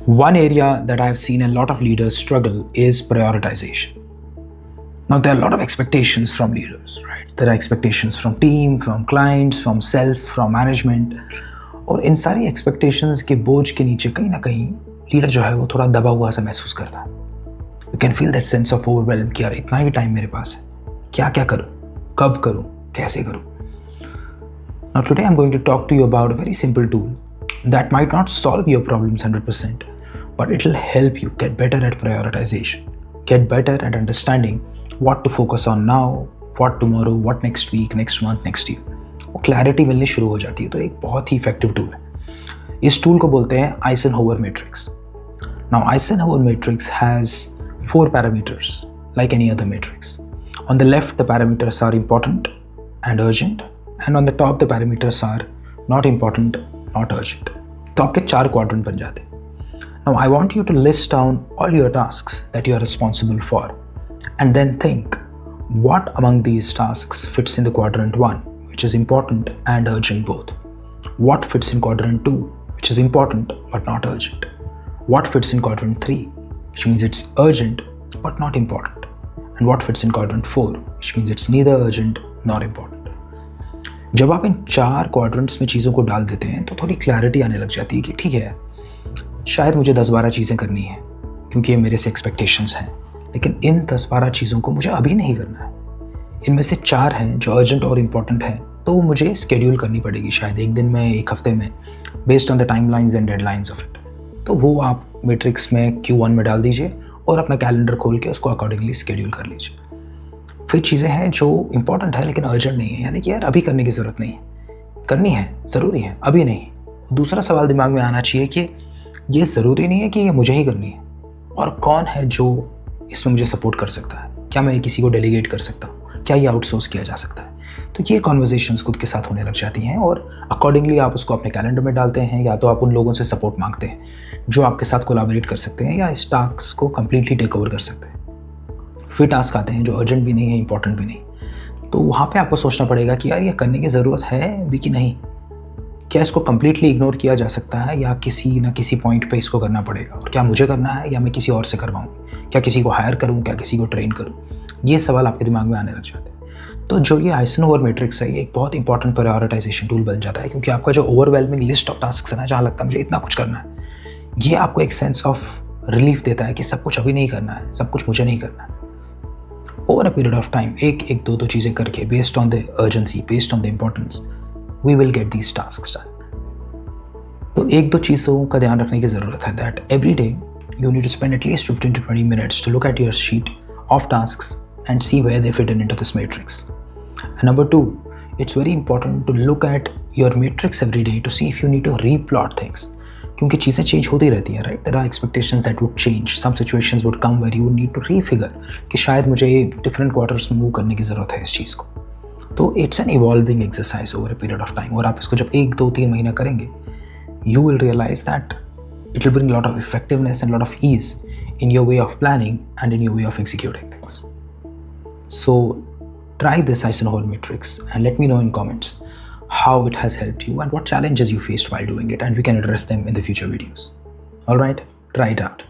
One area that I've seen a lot of leaders struggle is prioritization. Now, there are a lot of expectations from leaders, right? There are expectations from team, from clients, from self, from management. और इन सारी expectations के बोझ के नीचे कहीं ना कहीं leader जो है वो थोड़ा दबा हुआ सा महसूस करता है. You can feel that sense of overwhelm कि यार इतना ही टाइम मेरे पास है, क्या क्या करूँ, कब करूँ, कैसे करूँ. Now today I'm going to talk to you about a very simple tool that might not solve your problems 100%, but it will help you get better at prioritization, get better at understanding what to focus on now, what tomorrow, what next week, next month, next year. वो clarity मिलनी शुरू हो जाती है. तो एक बहुत ही effective tool है. इस टूल को बोलते हैं आइजनहोवर matrix. Now Eisenhower matrix has 4 parameters like any other matrix. On the left the parameters are important and urgent, and on the top the parameters are not important, not urgent. तो आपके 4 quadrant बन जाते हैं. Now I want you to list down all your tasks that you are responsible for, and then think what among these tasks fits in the quadrant 1, which is important and urgent both. What fits in quadrant 2, which is important but not urgent. What fits in quadrant 3, which means it's urgent but not important. And what fits in quadrant 4, which means it's neither urgent nor important. जब आप इन 4 quadrants में चीज़ों को डाल देते हैं तो थोड़ी क्लैरिटी आने लग जाती है कि ठीक है, शायद मुझे 10-12 चीज़ें करनी है क्योंकि ये मेरे से एक्सपेक्टेशंस हैं, लेकिन इन 10-12 चीज़ों को मुझे अभी नहीं करना है. इनमें से 4 हैं जो अर्जेंट और इम्पॉर्टेंट हैं, तो वो मुझे स्केड्यूल करनी पड़ेगी, शायद एक दिन में, एक हफ्ते में, based on the timelines and deadlines of it. तो वो आप मैट्रिक्स में Q1 में डाल दीजिए और अपना कैलेंडर खोल के उसको अकॉर्डिंगली स्केड्यूल कर लीजिए. फिर चीज़ें हैं जो इंपॉर्टेंट है लेकिन अर्जेंट नहीं है, यानी कि यार अभी करने की ज़रूरत नहीं, करनी है, ज़रूरी है, अभी नहीं. दूसरा सवाल दिमाग में आना चाहिए कि ये ज़रूरी नहीं है कि ये मुझे ही करनी है, और कौन है जो इसमें मुझे सपोर्ट कर सकता है. क्या मैं किसी को डेलीगेट कर सकता हूँ, क्या ये आउटसोर्स किया जा सकता है. तो ये कॉन्वर्जेशंस खुद के साथ होने लग जाती हैं और अकॉर्डिंगली आप उसको अपने कैलेंडर में डालते हैं, या तो आप उन लोगों से सपोर्ट मांगते हैं जो आपके साथ कोलैबोरेट कर सकते हैं या इस टास्क को कम्प्लीटली टेक ओवर कर सकते हैं. फिर टास्क आते हैं जो अर्जेंट भी नहीं है, इंपॉर्टेंट भी नहीं. तो वहाँ पे आपको सोचना पड़ेगा कि यार ये करने की ज़रूरत है भी कि नहीं, क्या इसको कम्प्लीटली इग्नोर किया जा सकता है या किसी ना किसी पॉइंट पे इसको करना पड़ेगा, और क्या मुझे करना है या मैं किसी और से करवाऊँ, क्या किसी को हायर करूँ, क्या किसी को ट्रेन करूँ. ये सवाल आपके दिमाग में आने लग जाते हैं. तो जो ये आइजनहोवर मैट्रिक्स है, ये एक बहुत इंपॉर्टेंट प्रायोरिटाइजेशन टूल बन जाता है, क्योंकि आपका जो ओवरवेलमिंग लिस्ट ऑफ टास्क है ना, जहाँ लगता है मुझे इतना कुछ करना है, ये आपको एक सेंस ऑफ रिलीफ देता है कि सब कुछ अभी नहीं करना है, सब कुछ मुझे नहीं करना है. Over a period of time एक दो चीज़ें करके, based on the urgency, based on the importance, we will get these tasks done. तो 1-2 चीज़ों का ध्यान रखने की ज़रूरत है. That every day you need to spend at least 15 to 20 minutes to look at your sheet of tasks and see where they fit into this matrix. And number 2, it's very important to look at your matrix every day to see if you need to replot things. क्योंकि चीज़ें change होती रहती हैं, right? There are expectations that would change. Some situations would come where you would need to refigure कि शायद मुझे different quarters में move करने की ज़रूरत है इस चीज़ को. तो it's an evolving exercise over a period of time. और आप इसको जब 1, 2, 3 महीना करेंगे, you will realize that it will bring a lot of effectiveness and a lot of ease in your way of planning and in your way of executing things. So try this Eisenhower matrix and let me know in comments how it has helped you and what challenges you faced while doing it, and we can address them in the future videos. All right, try it out.